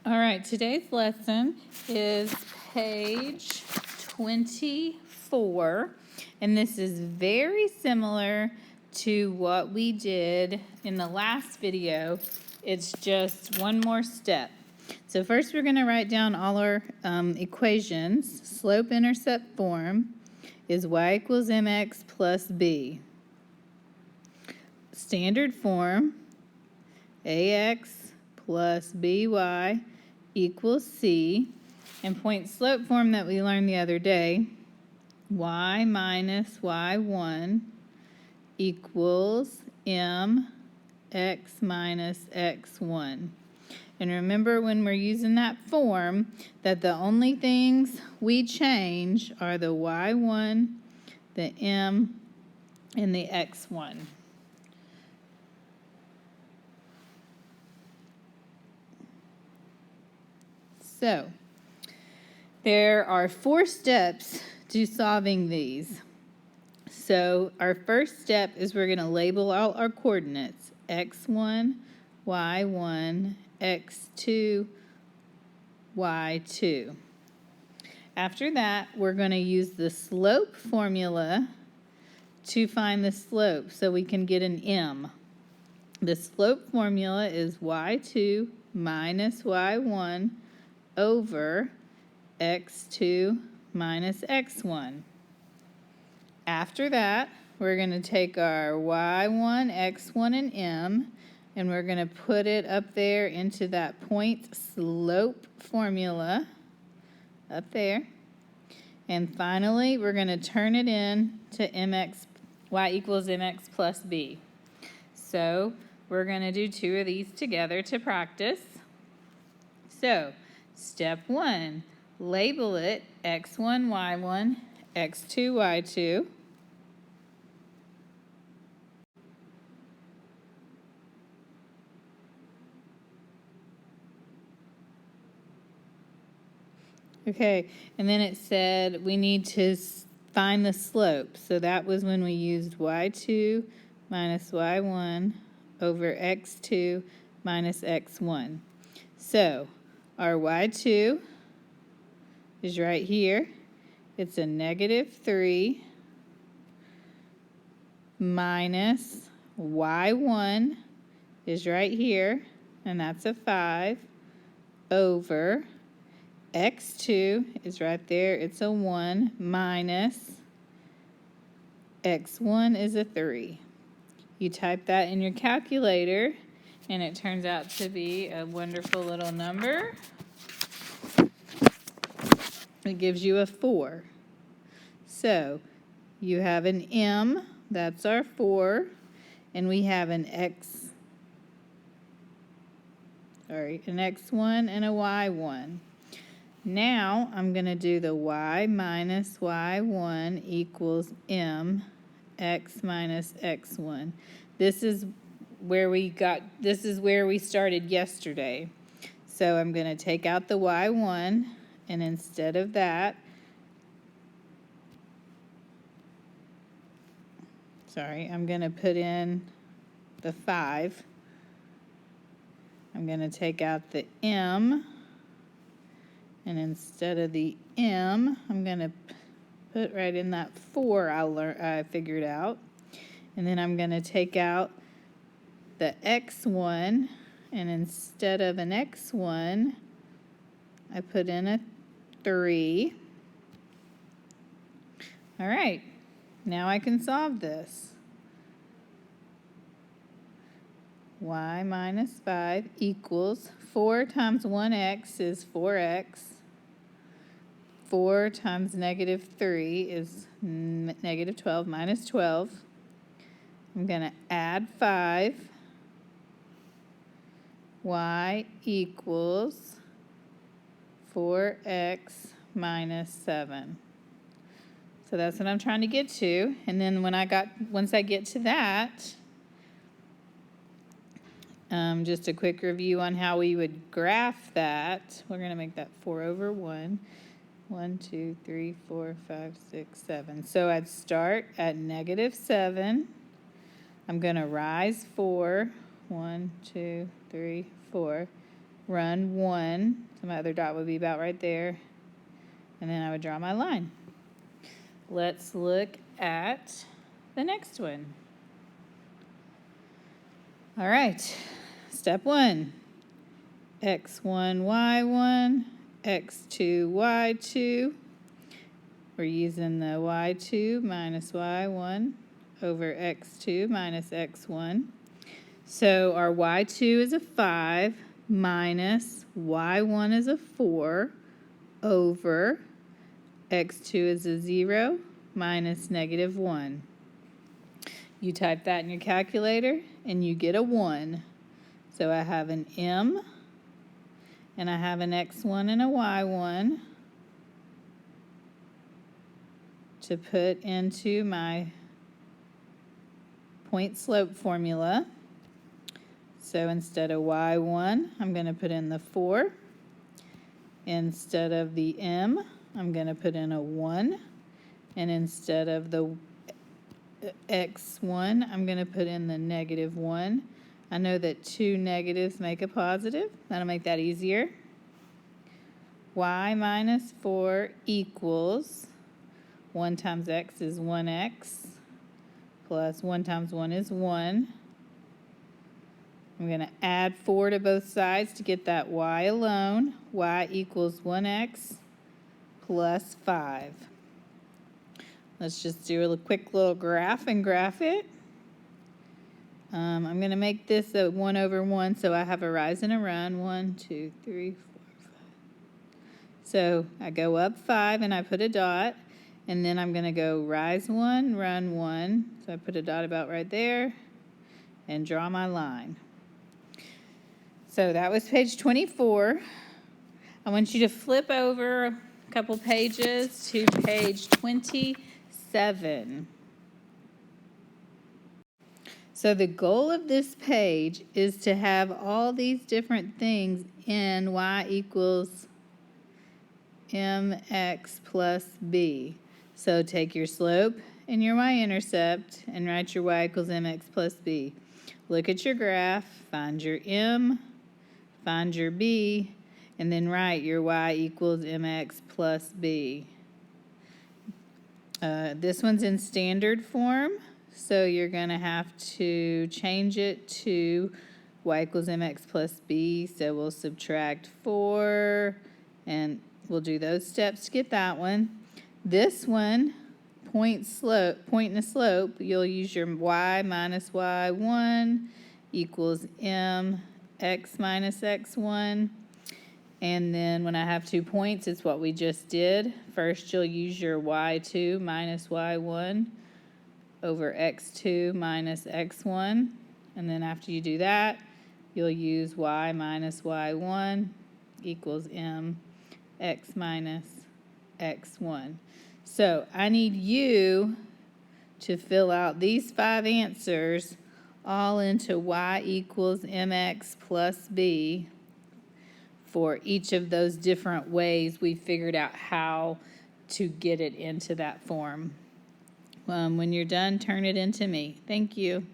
All right, today's lesson is page 24, and this is very similar to what we did in the last video. It's just one more step. So first we're going to write down all our equations. Slope-intercept form is y equals mx plus b. Standard form, ax plus by equals c, and point slope form that we learned the other day, y minus y1 equals mx minus x1. And remember, when we're using that form, that the only things we change are the y1, the m, and the x1. So, there are 4 steps to solving these. So, our first step is we're going to label out our coordinates, x1, y1, x2, y2. After that, we're going to use the slope formula to find the slope so we can get an m. The slope formula is y2 minus y1 over x2 minus x1. After that, we're going to take our y1, x1, and m, and we're going to put it up there into that point slope formula up there. And finally, we're going to turn it in to y equals mx plus b. So we're going to do 2 of these together to practice. So, step 1, label it x1, y1, x2, y2. Okay, and then it said we need to find the slope. So that was when we used y2 minus y1 over x2 minus x1. So our y2 is right here. It's a -3 minus y1 is right here, and that's a 5, over x2 is right there. It's a 1 minus x1 is a 3. You type that in your calculator, and it turns out to be a wonderful little number. It gives you a 4. So you have an m, that's our 4, and we have an x1 and a y1. Now I'm going to do the y minus y1 equals m x minus x1. This is where we started yesterday. So I'm going to take out the y1, and instead of that, I'm going to put in the 5. I'm going to take out the m, and instead of the m, I'm going to put right in that 4 I figured out. And then I'm going to take out the x1, and instead of an x1, I put in a 3. All right, now I can solve this. Y minus 5 equals 4 times 1x is 4x. 4 times -3 is -12 minus 12. I'm going to add 5. Y equals 4x minus 7. So that's what I'm trying to get to. And then once I get to that, just a quick review on how we would graph that. We're going to make that 4 over 1. 1, 2, 3, 4, 5, 6, 7. So I'd start at -7. I'm going to rise 4. 1, 2, 3, 4. run 1. So my other dot would be about right there. And then I would draw my line. Let's look at the next one. All right, step 1. X1, Y1, X2, Y2. We're using the Y2 minus Y1 over X2 minus X1. So our Y2 is a 5 minus Y1 is a 4 over X2 is a 0 minus negative 1. You type that in your calculator and you get a 1. So I have an M and I have an X1 and a Y1 to put into my point slope formula. So instead of Y1, I'm going to put in the 4. Instead of the M, I'm going to put in a 1. And instead of the X1, I'm going to put in the negative 1. I know that 2 negatives make a positive. That'll make that easier. Y minus 4 equals 1 times x is 1x plus 1 times 1 is 1. I'm going to add 4 to both sides to get that y alone. Y equals 1x plus 5. Let's just do a quick little graph and graph it. I'm going to make this a 1 over 1, so I have a rise and a run. 1, 2, 3, 4, 5. So I go up 5 and I put a dot, and then I'm going to go rise 1, run 1. So I put a dot about right there and draw my line. So that was page 24. I want you to flip over a couple pages to page 27. So the goal of this page is to have all these different things in y equals mx plus b. So take your slope and your y-intercept and write your y equals mx plus b. Look at your graph, find your m, find your b, and then write your y equals mx plus b. This one's in standard form, so you're going to have to change it to y equals mx plus b. So we'll subtract 4, and we'll do those steps to get that one. This one, point and a slope, you'll use your y minus y1 equals mx minus x1. And then when I have 2 points, it's what we just did. First, you'll use your y2 minus y1 over x2 minus x1. And then after you do that, you'll use y minus y1 equals mx minus x1. So I need you to fill out these 5 answers all into y equals mx plus b for each of those different ways we figured out how to get it into that form. When you're done, turn it into me. Thank you.